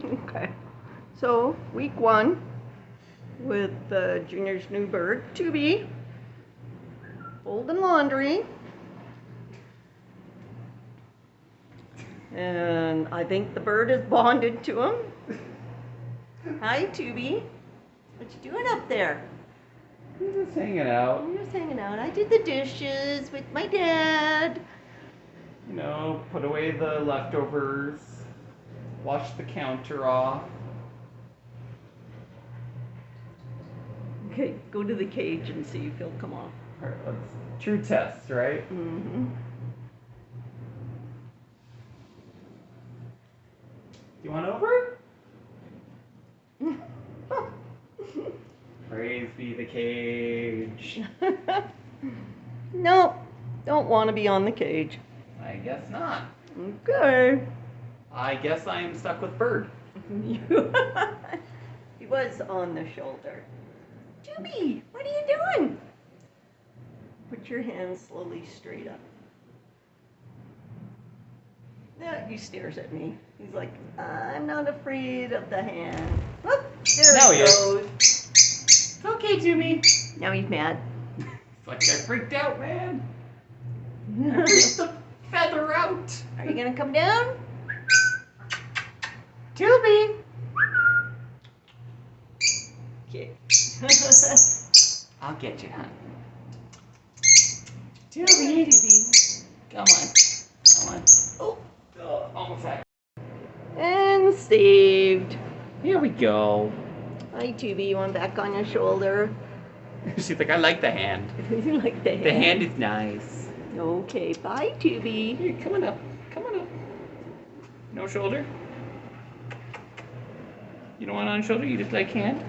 Okay. So, week 1 with Junior's new bird, Tubi, folding laundry. And I think the bird is bonded to him. Hi, Tubi. What you doing up there? He's just hanging out. I'm just hanging out. I did the dishes with my dad. You know, put away the leftovers, wash the counter off. Okay, go to the cage and see if he'll come off. All right, let's true test, right? Mm-hmm. You want over? Praise be the cage. Nope, don't want to be on the cage. I guess not. Okay. I guess I am stuck with bird. He was on the shoulder. Tubi, what are you doing? Put your hands slowly straight up. Yeah, he stares at me. He's like, I'm not afraid of the hand. Whoop, there Now he he is. goes. It's okay, Jimmy. Now he's mad. It's like I freaked out, man. I ripped the feather out. Are you gonna come down? Tubi. Okay. I'll get you, hon. Tubi. Come on. Come on. Oh, almost had it. And saved. Here we go. Hi, Tubi. You want back on your shoulder? She's like, I like the hand. You like the hand? The hand is nice. Okay, bye, Tubi. Here, come on up. Come on up. No shoulder? You don't want on shoulder? You just like hand?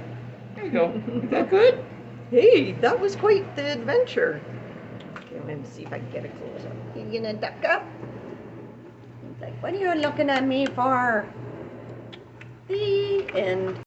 There you go. Is that good? Hey, that was quite the adventure. Okay, let me see if I can get a close up. You gonna duck up? He's like, what are you looking at me for? The end.